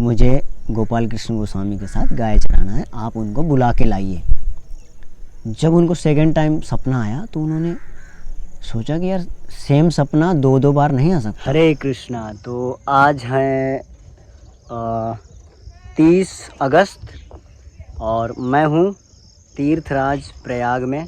मुझे गोपाल कृष्ण गोस्वामी के साथ गाय चराना है, आप उनको बुला के लाइए। जब उनको सेकंड टाइम सपना आया तो उन्होंने सोचा कि यार सेम सपना दो दो बार नहीं आ सकता। हरे कृष्णा। तो आज है 30 अगस्त और मैं हूँ तीर्थराज प्रयाग में।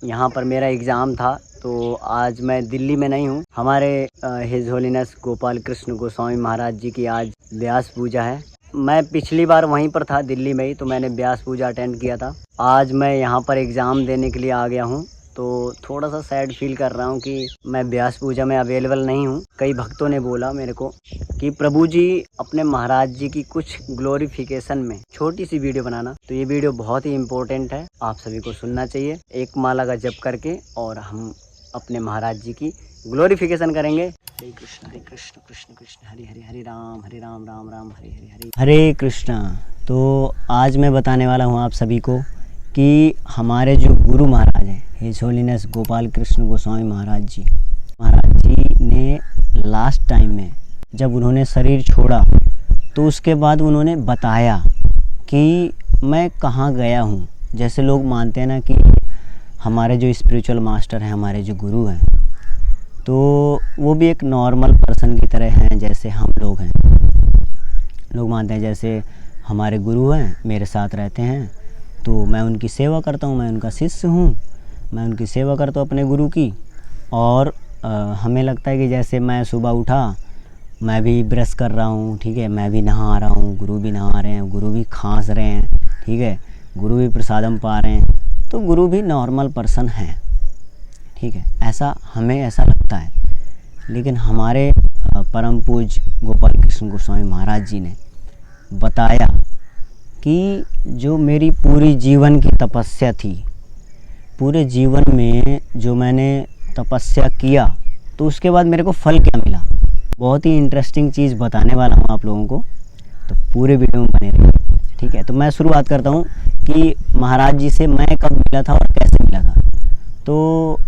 यहाँ पर मेरा एग्ज़ाम था तो आज मैं दिल्ली में नहीं हूँ। हमारे हिज होलीनेस गोपाल कृष्ण गोस्वामी महाराज जी की आज व्यास पूजा है। मैं पिछली बार वहीं पर था दिल्ली में ही, तो मैंने व्यास पूजा अटेंड किया था। आज मैं यहाँ पर एग्ज़ाम देने के लिए आ गया हूँ, तो थोड़ा सा सैड फील कर रहा हूँ कि मैं व्यास पूजा में अवेलेबल नहीं हूँ। कई भक्तों ने बोला मेरे को कि प्रभु जी अपने महाराज जी की कुछ ग्लोरिफिकेशन में छोटी सी वीडियो बनाना। तो ये वीडियो बहुत ही इम्पोर्टेंट है, आप सभी को सुनना चाहिए। एक माला का जप करके और हम अपने महाराज जी की ग्लोरिफिकेशन करेंगे। हरे कृष्ण कृष्ण कृष्ण हरे हरे, हरे राम राम राम हरे हरे, हरे हरे कृष्णा। तो आज मैं बताने वाला हूँ आप सभी को कि हमारे जो गुरु महाराज हैं हिज होलीनेस गोपाल कृष्ण गोस्वामी महाराज जी ने लास्ट टाइम में जब उन्होंने शरीर छोड़ा तो उसके बाद उन्होंने बताया कि मैं कहाँ गया हूँ। जैसे लोग मानते हैं ना कि हमारे जो स्पिरिचुअल मास्टर हैं, हमारे जो गुरु हैं, तो वो भी एक नॉर्मल पर्सन की तरह हैं जैसे हम लोग हैं। लोग मानते हैं जैसे हमारे गुरु हैं, मेरे साथ रहते हैं तो मैं उनकी सेवा करता हूँ, मैं उनका शिष्य हूँ, मैं उनकी सेवा करता हूँ अपने गुरु की। और हमें लगता है कि जैसे मैं सुबह उठा, मैं भी ब्रश कर रहा हूँ, ठीक है, मैं भी नहा रहा हूँ, गुरु भी नहा रहे हैं, गुरु भी खांस रहे हैं, ठीक है, गुरु भी प्रसादम पा रहे हैं, तो गुरु भी नॉर्मल पर्सन हैं, ठीक है, ऐसा हमें ऐसा लगता है। लेकिन हमारे परम पूज्य गोपाल कृष्ण गोस्वामी महाराज जी ने बताया कि जो मेरी पूरी जीवन की तपस्या थी, पूरे जीवन में जो मैंने तपस्या किया, तो उसके बाद मेरे को फल क्या मिला। बहुत ही इंटरेस्टिंग चीज़ बताने वाला हूँ आप लोगों को, तो पूरे वीडियो में बने रहिए, ठीक है। तो मैं शुरुआत करता हूँ कि महाराज जी से मैं कब मिला था और कैसे मिला था। तो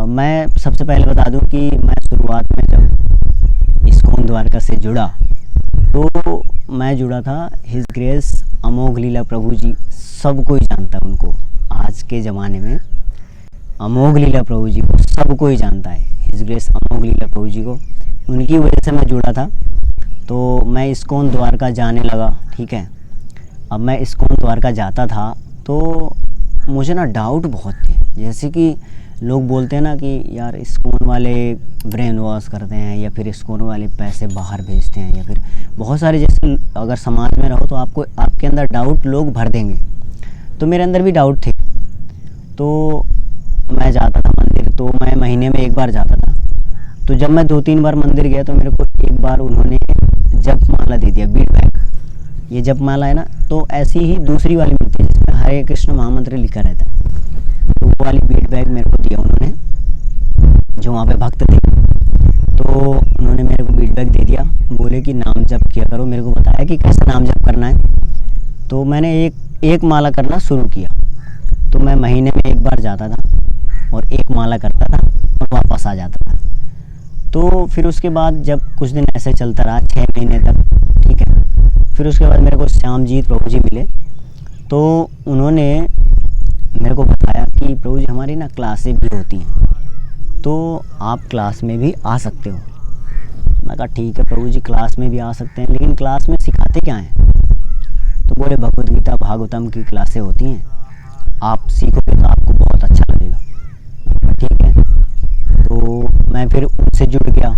मैं सबसे पहले बता दूँ कि मैं शुरुआत में जब इस्कॉन द्वारका से जुड़ा तो मैं जुड़ा था हिज ग्रेस अमोघ लीला प्रभु जी। सब कोई जानता है उनको, आज के ज़माने में अमोघ लीला प्रभु जी को सब कोई जानता है, हिज ग्रेस अमोघ लीला प्रभु जी को। उनकी वजह से मैं जुड़ा था, तो मैं इस्कॉन द्वारका जाने लगा, ठीक है। अब मैं इस्कॉन द्वारका जाता था तो मुझे ना डाउट बहुत थे। जैसे कि लोग बोलते हैं ना कि यार इस्कॉन वाले ब्रेन वॉश करते हैं, या फिर इस्कॉन वाले पैसे बाहर भेजते हैं, या फिर बहुत सारे, जैसे अगर समाज में रहो तो आपको आपके अंदर डाउट लोग भर देंगे। तो मेरे अंदर भी डाउट थे। तो मैं जाता था मंदिर, तो मैं महीने में एक बार जाता था। तो जब मैं 2-3 बार मंदिर गया तो मेरे को एक बार उन्होंने जप माला दे दिया, बीट बैग। ये जप माला है ना, तो ऐसी ही दूसरी वाली मिलती है जिसमें हरे कृष्ण महामंत्र लिखा रहता है, तो वो वाली बीट बैग मेरे को दिया उन्होंने, जो वहाँ पे भक्त थे। तो उन्होंने मेरे को बीट बैग दे दिया, बोले कि नाम जप किया करो। मेरे को बताया कि कैसे नाम जप करना है। तो मैंने एक माला करना शुरू किया। तो मैं महीने में एक बार जाता था और एक माला करता था और वापस आ जाता था। तो फिर उसके बाद जब कुछ दिन ऐसे चलता रहा, 6 महीने तक, ठीक है। फिर उसके बाद मेरे को श्यामजीत प्रभु जी मिले, तो उन्होंने मेरे को बताया कि प्रभु जी हमारी ना क्लासें भी होती हैं, तो आप क्लास में भी आ सकते हो। मैं कहा ठीक है प्रभु जी, क्लास में भी आ सकते हैं, लेकिन क्लास में सिखाते क्या हैं? तो बोले भगवद गीता भागवतम की क्लासें होती हैं, आप सीखोगे तो आपको बहुत अच्छा लगेगा। ठीक है। तो मैं फिर उनसे जुड़ गया,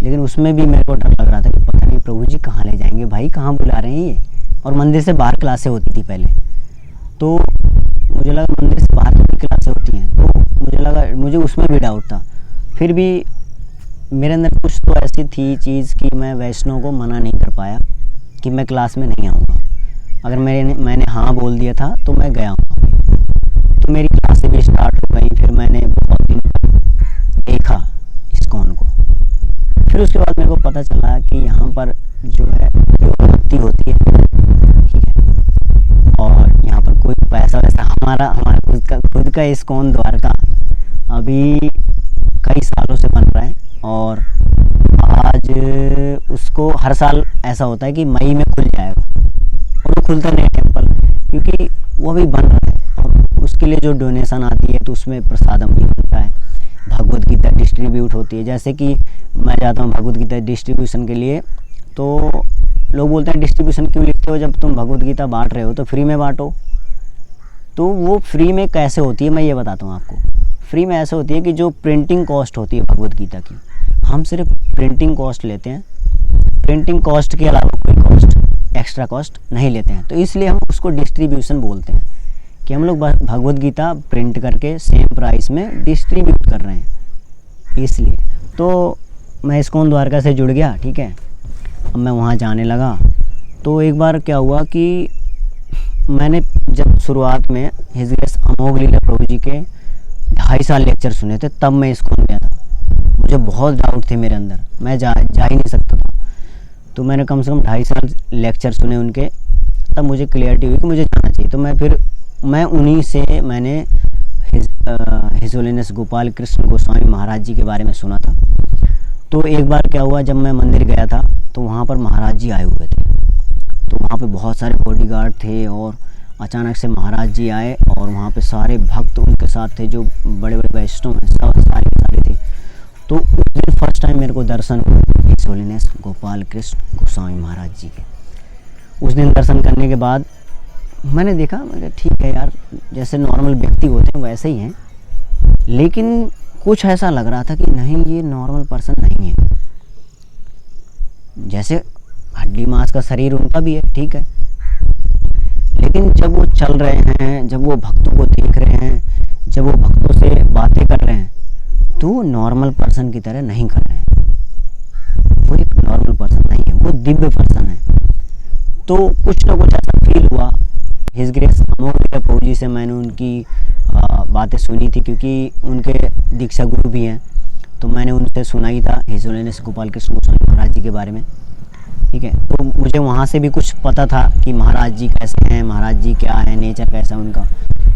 लेकिन उसमें भी मेरे को डर लग रहा था कि पता नहीं प्रभु जी कहाँ ले जाएंगे, भाई कहाँ बुला रहे हैं ये। और मंदिर से बाहर क्लासें होती थी पहले, तो मुझे लगा मंदिर से बाहर की क्लासें होती हैं, तो मुझे उसमें भी डाउट था। फिर भी मेरे अंदर कुछ तो ऐसी थी चीज़ कि मैं वैष्णव को मना नहीं कर पाया कि मैं क्लास में नहीं आऊँगा। अगर मैंने हाँ बोल दिया था तो मैं गया हूँ। तो मेरी क्लासें भी स्टार्ट हो गई। फिर मैंने बहुत दिन देखा इस्कॉन को। फिर उसके बाद मेरे को पता चला कि यहाँ पर जो है भक्ति होती है, ठीक है, और यहाँ पर कोई पैसा वैसा हमारा खुद का इस्कॉन द्वारका अभी कई सालों से बन रहा है, और आज उसको हर साल ऐसा होता है कि मई में खुल जाएगा, और वो खुलता नहीं टेम्पल, क्योंकि वो अभी बन रहा है और उसके लिए जो डोनेशन आती है तो उसमें प्रसादम भी बनता है, भगवद गीता डिस्ट्रीब्यूट होती है। जैसे कि मैं जाता हूँ भगवद गीता डिस्ट्रीब्यूशन के लिए, तो लोग बोलते हैं डिस्ट्रीब्यूशन क्यों लिखते हो, जब तुम भगवद गीता बांट रहे हो तो फ्री में बांटो। तो वो फ्री में कैसे होती है मैं ये बताता हूँ आपको। फ्री में ऐसे होती है कि जो प्रिंटिंग कॉस्ट होती है भगवद गीता की, हम सिर्फ प्रिंटिंग कॉस्ट लेते हैं, प्रिंटिंग कॉस्ट के अलावा कोई कॉस्ट, एक्स्ट्रा कॉस्ट नहीं लेते हैं। तो इसलिए हम उसको डिस्ट्रीब्यूशन बोलते हैं कि हम लोग भगवद गीता प्रिंट करके सेम प्राइस में डिस्ट्रीब्यूट कर रहे हैं, इसलिए। तो मैं इस्कॉन द्वारका से जुड़ गया, ठीक है। अब मैं वहाँ जाने लगा, तो एक बार क्या हुआ कि मैंने जब शुरुआत में हिज ग्रेस अमोघ लीला प्रभु जी के 2.5 साल लेक्चर सुने थे, तब मैं इस्कॉन गया था। मुझे बहुत डाउट थे मेरे अंदर, मैं जा ही नहीं सकता था। तो मैंने कम से कम 2.5 साल लेक्चर सुने उनके, तब मुझे क्लियरिटी हुई कि मुझे जाना चाहिए। तो मैं उन्हीं से मैंने हिज होलीनेस गोपाल कृष्ण गोस्वामी महाराज जी के बारे में सुना था। तो एक बार क्या हुआ, जब मैं मंदिर गया था तो वहाँ पर महाराज जी आए हुए थे। तो वहाँ पे बहुत सारे बॉडीगार्ड थे और अचानक से महाराज जी आए और वहाँ पे सारे भक्त उनके साथ थे, जो बड़े बड़े वैष्णव हैं, सब सारे थे। तो उस दिन फर्स्ट टाइम मेरे को दर्शन हुए हिज होलीनेस गोपाल कृष्ण गोस्वामी महाराज जी के। उस दिन दर्शन करने के बाद मैंने देखा, मैंने ठीक है यार, जैसे नॉर्मल व्यक्ति होते हैं वैसे ही हैं, लेकिन कुछ ऐसा लग रहा था कि नहीं, ये नॉर्मल पर्सन नहीं है। जैसे हड्डी मांस का शरीर उनका भी है, ठीक है, लेकिन जब वो चल रहे हैं, जब वो भक्तों को देख रहे हैं, जब वो भक्तों से बातें कर रहे हैं, तो वो नॉर्मल पर्सन की तरह नहीं कर रहे हैं। वो एक नॉर्मल पर्सन नहीं है, वो दिव्य पर्सन है। तो कुछ ना कुछ ऐसा फील हुआ। हिज ग्रेस अमोघ लीला प्रभु जी से मैंने उनकी बातें सुनी थी, क्योंकि उनके दीक्षा गुरु भी हैं, तो मैंने उनसे सुना ही था हिज होलीनेस गोपाल कृष्ण गोस्वामी महाराज जी के बारे में, ठीक है। तो मुझे वहाँ से भी कुछ पता था कि महाराज जी कैसे हैं, महाराज जी क्या है, नेचर कैसा उनका,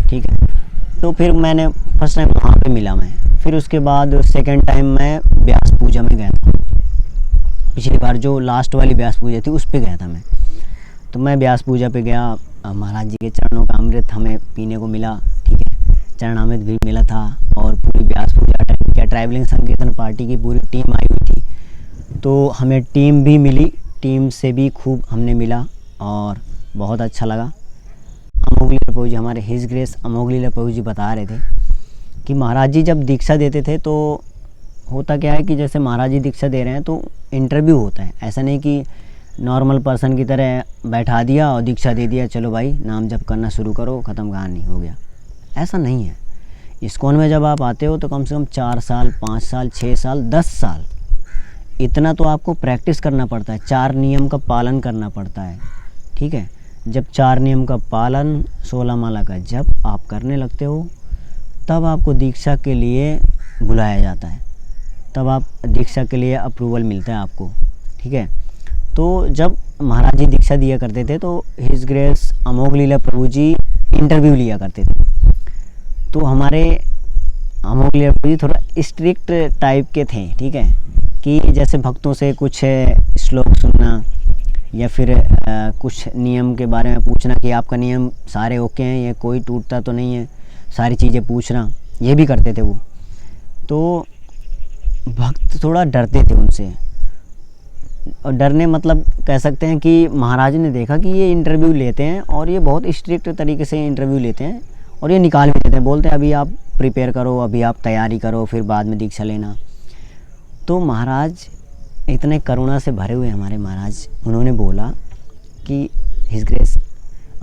ठीक है। तो फिर मैंने फर्स्ट टाइम वहाँ पे मिला मैं। फिर उसके बाद सेकंड टाइम मैं व्यास पूजा में गया था। पिछली बार जो लास्ट वाली व्यास पूजा थी उस पे गया था मैं। तो मैं व्यास पूजा पे गया, महाराज जी के चरणों का अमृत हमें पीने को मिला, ठीक है, चरणामृत भी मिला था, और पूरी व्यास पूजा अटेंड किया। ट्रैवलिंग संकीर्तन पार्टी की पूरी टीम आई हुई थी, तो हमें टीम भी मिली, टीम से भी खूब हमने मिला और बहुत अच्छा लगा। अमोघ लीला प्रभु जी, हमारे हिज ग्रेस अमोघ लीला प्रभु जी बता रहे थे कि महाराज जी जब दीक्षा देते थे तो होता क्या है कि जैसे महाराज जी दीक्षा दे रहे हैं तो इंटरव्यू होता है। ऐसा नहीं कि नॉर्मल पर्सन की तरह बैठा दिया और दीक्षा दे दिया, चलो भाई नाम जप करना शुरू करो, ख़त्म, कहानी हो गया। ऐसा नहीं है। इस्कॉन में जब आप आते हो तो कम से कम 4 साल, 5 साल, 6 साल, 10 साल, इतना तो आपको प्रैक्टिस करना पड़ता है। 4 नियम का पालन करना पड़ता है, ठीक है। जब 4 नियम का पालन, 16 माला का जप आप करने लगते हो, तब आपको दीक्षा के लिए बुलाया जाता है, तब आप दीक्षा के लिए अप्रूवल मिलता है आपको, ठीक है। तो जब महाराज जी दीक्षा दिया करते थे तो हिज ग्रेस अमोघ लीला प्रभु जी इंटरव्यू लिया करते थे। तो हमारे अमोघ लीला प्रभु जी थोड़ा स्ट्रिक्ट टाइप के थे, ठीक है, कि जैसे भक्तों से कुछ श्लोक सुनना या फिर कुछ नियम के बारे में पूछना कि आपका नियम सारे ओके हैं, ये कोई टूटता तो नहीं है, सारी चीज़ें पूछना, ये भी करते थे वो। तो भक्त थोड़ा डरते थे उनसे, और डरने मतलब कह सकते हैं कि महाराज ने देखा कि ये इंटरव्यू लेते हैं और ये बहुत स्ट्रिक्ट तरीके से इंटरव्यू लेते हैं और ये निकाल भी देते हैं, बोलते हैं अभी आप प्रिपेयर करो, अभी आप तैयारी करो, फिर बाद में दीक्षा लेना। तो महाराज इतने करुणा से भरे हुए हमारे महाराज, उन्होंने बोला कि हिज ग्रेस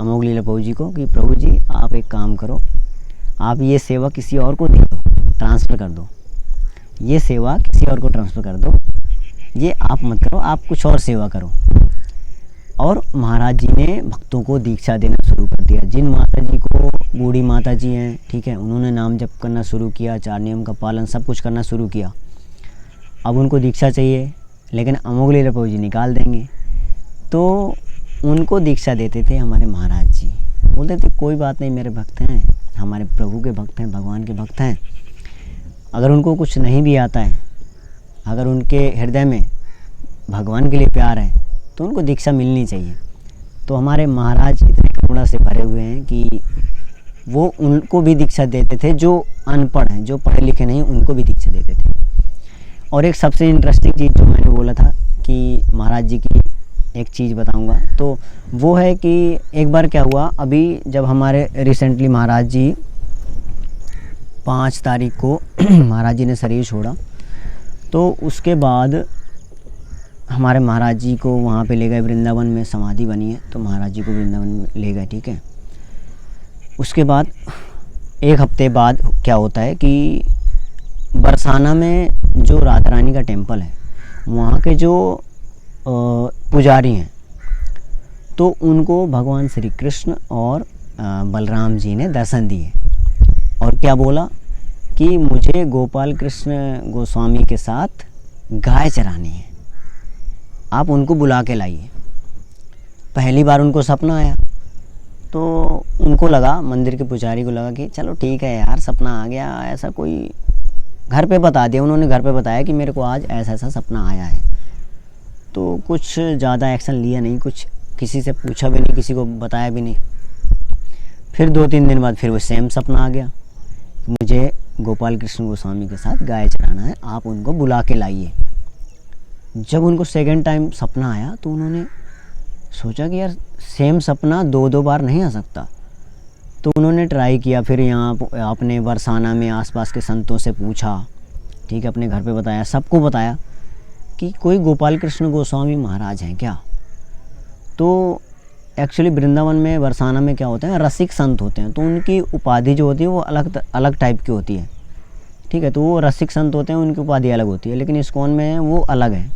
अमोघ लीला प्रभु जी को कि प्रभु जी आप एक काम करो, आप ये सेवा किसी और को दे दो, ट्रांसफ़र कर दो, ये सेवा किसी और को ट्रांसफ़र कर दो, ये आप मत करो, आप कुछ और सेवा करो। और महाराज जी ने भक्तों को दीक्षा देना शुरू कर दिया। जिन माता जी को, बूढ़ी माता जी हैं, ठीक है, उन्होंने नाम जप करना शुरू किया, 4 नियम का पालन सब कुछ करना शुरू किया। अब उनको दीक्षा चाहिए, लेकिन अमोघ लीला प्रभु जी निकाल देंगे, तो उनको दीक्षा देते थे हमारे महाराज जी। बोलते थे कोई बात नहीं, मेरे भक्त हैं, हमारे प्रभु के भक्त हैं, भगवान के भक्त हैं, अगर उनको कुछ नहीं भी आता है, अगर उनके हृदय में भगवान के लिए प्यार है तो उनको दीक्षा मिलनी चाहिए। तो हमारे महाराज इतने करुणा से भरे हुए हैं कि वो उनको भी दीक्षा देते थे, जो अनपढ़ हैं, जो पढ़े लिखे नहीं, उनको भी दीक्षा देते थे। और एक सबसे इंटरेस्टिंग चीज़ जो मैंने बोला था कि महाराज जी की एक चीज़ बताऊंगा, तो वो है कि एक बार क्या हुआ, अभी जब हमारे रिसेंटली महाराज जी 5 तारीख को महाराज जी ने शरीर छोड़ा, तो उसके बाद हमारे महाराज जी को वहाँ पे ले गए, वृंदावन में समाधि बनी है, तो महाराज जी को वृंदावन में ले गए, ठीक है। उसके बाद 1 हफ्ते बाद क्या होता है कि बरसाना में जो राधा रानी का टेम्पल है, वहाँ के जो पुजारी हैं, तो उनको भगवान श्री कृष्ण और बलराम जी ने दर्शन दिए और क्या बोला कि मुझे गोपाल कृष्ण गोस्वामी के साथ गाय चरानी है, आप उनको बुला के लाइए। पहली बार उनको सपना आया तो उनको लगा, मंदिर के पुजारी को लगा कि चलो ठीक है यार, सपना आ गया, ऐसा कोई, घर पे बता दिया उन्होंने, घर पे बताया कि मेरे को आज ऐसा ऐसा सपना आया है। तो कुछ ज़्यादा एक्शन लिया नहीं, कुछ किसी से पूछा भी नहीं, किसी को बताया भी नहीं। फिर 2-3 दिन बाद फिर वो सेम सपना आ गया, मुझे गोपाल कृष्ण गोस्वामी के साथ गाय चराना है, आप उनको बुला के लाइए। जब उनको सेकंड टाइम सपना आया तो उन्होंने सोचा कि यार सेम सपना 2-2 बार नहीं आ सकता। तो उन्होंने ट्राई किया, फिर यहाँ अपने बरसाना में आसपास के संतों से पूछा, ठीक है, अपने घर पे बताया, सबको बताया कि कोई गोपाल कृष्ण गोस्वामी महाराज हैं क्या। तो एक्चुअली वृंदावन में, बरसाना में क्या होते हैं, रसिक संत होते हैं, तो उनकी उपाधि जो होती है वो अलग टाइप की होती है, ठीक है। तो वो रसिक संत होते हैं, उनकी उपाधि अलग होती है, लेकिन इस्कॉन में वो अलग है,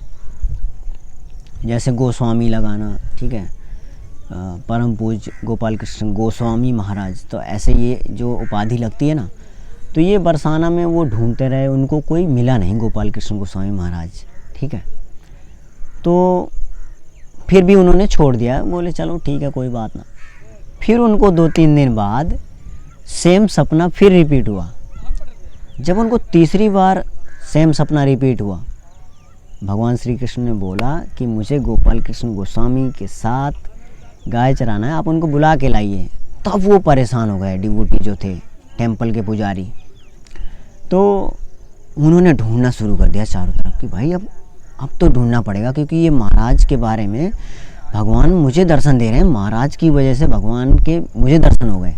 जैसे गोस्वामी लगाना, ठीक है, परम पूज्य गोपाल कृष्ण गोस्वामी महाराज, तो ऐसे ये जो उपाधि लगती है ना, तो ये बरसाना में वो ढूंढते रहे, उनको कोई मिला नहीं गोपाल कृष्ण गोस्वामी महाराज, ठीक है। तो फिर भी उन्होंने छोड़ दिया, बोले चलो ठीक है कोई बात ना। फिर उनको 2-3 दिन बाद सेम सपना फिर रिपीट हुआ। जब उनको तीसरी बार सेम सपना रिपीट हुआ, भगवान श्री कृष्ण ने बोला कि मुझे गोपाल कृष्ण गोस्वामी के साथ गाय चराना है, आप उनको बुला के लाइए। तब वो परेशान हो गए, डिवोटी जो थे, टेम्पल के पुजारी। तो उन्होंने ढूंढना शुरू कर दिया चारों तरफ कि भाई अब तो ढूंढना पड़ेगा, क्योंकि ये महाराज के बारे में भगवान मुझे दर्शन दे रहे हैं, महाराज की वजह से भगवान के मुझे दर्शन हो गए।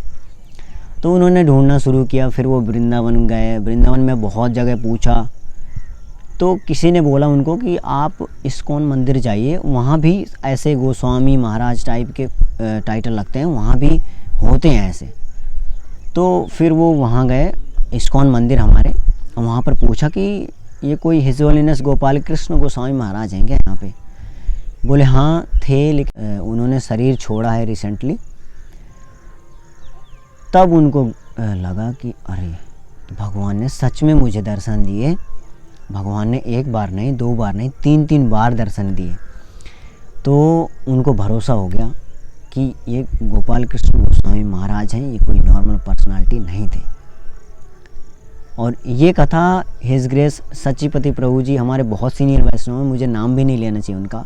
तो उन्होंने ढूंढना शुरू किया, फिर वो वृंदावन गए, वृंदावन में बहुत जगह पूछा, तो किसी ने बोला उनको कि आप इस्कॉन मंदिर जाइए, वहाँ भी ऐसे गोस्वामी महाराज टाइप के टाइटल लगते हैं, वहाँ भी होते हैं ऐसे। तो फिर वो वहाँ गए, इस्कॉन मंदिर हमारे, वहाँ पर पूछा कि ये कोई हिज होलीनेस गोपाल कृष्ण गोस्वामी महाराज हैं क्या यहाँ पे। बोले हाँ थे, लेकिन उन्होंने शरीर छोड़ा है रिसेंटली। तब उनको लगा कि अरे भगवान ने सच में मुझे दर्शन दिए, भगवान ने 1 बार नहीं, 2 बार नहीं, 3-3 बार दर्शन दिए। तो उनको भरोसा हो गया कि ये गोपाल कृष्ण गोस्वामी महाराज हैं, ये कोई नॉर्मल पर्सनालिटी नहीं थे। और ये कथा हिज ग्रेस सच्चीपति प्रभु जी, हमारे बहुत सीनियर वैष्णव हैं, मुझे नाम भी नहीं लेना चाहिए उनका,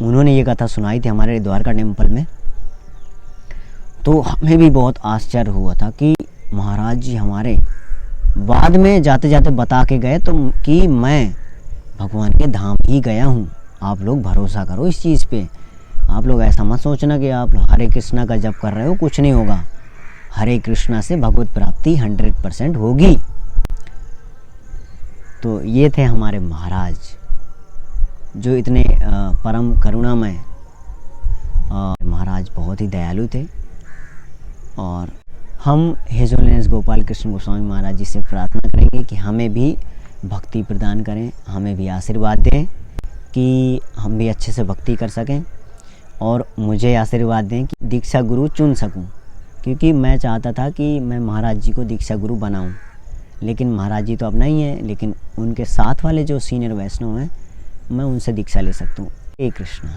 उन्होंने ये कथा सुनाई थी हमारे द्वारका टेम्पल में। तो हमें भी बहुत आश्चर्य हुआ था कि महाराज जी हमारे बाद में जाते जाते बता के गए तो कि मैं भगवान के धाम ही गया हूँ, आप लोग भरोसा करो इस चीज़ पे। आप लोग ऐसा मत सोचना कि आप हरे कृष्णा का जप कर रहे हो, कुछ नहीं होगा, हरे कृष्णा से भगवत प्राप्ति 100% होगी। तो ये थे हमारे महाराज, जो इतने परम करुणामय महाराज, बहुत ही दयालु थे। और हम हिज होलीनेस गोपाल कृष्ण गोस्वामी महाराज जी से प्रार्थना करेंगे कि हमें भी भक्ति प्रदान करें, हमें भी आशीर्वाद दें कि हम भी अच्छे से भक्ति कर सकें, और मुझे आशीर्वाद दें कि दीक्षा गुरु चुन सकूं, क्योंकि मैं चाहता था कि मैं महाराज जी को दीक्षा गुरु बनाऊं, लेकिन महाराज जी तो अब नहीं है, लेकिन उनके साथ वाले जो सीनियर वैष्णव हैं, मैं उनसे दीक्षा ले सकता हूँ। हे कृष्ण।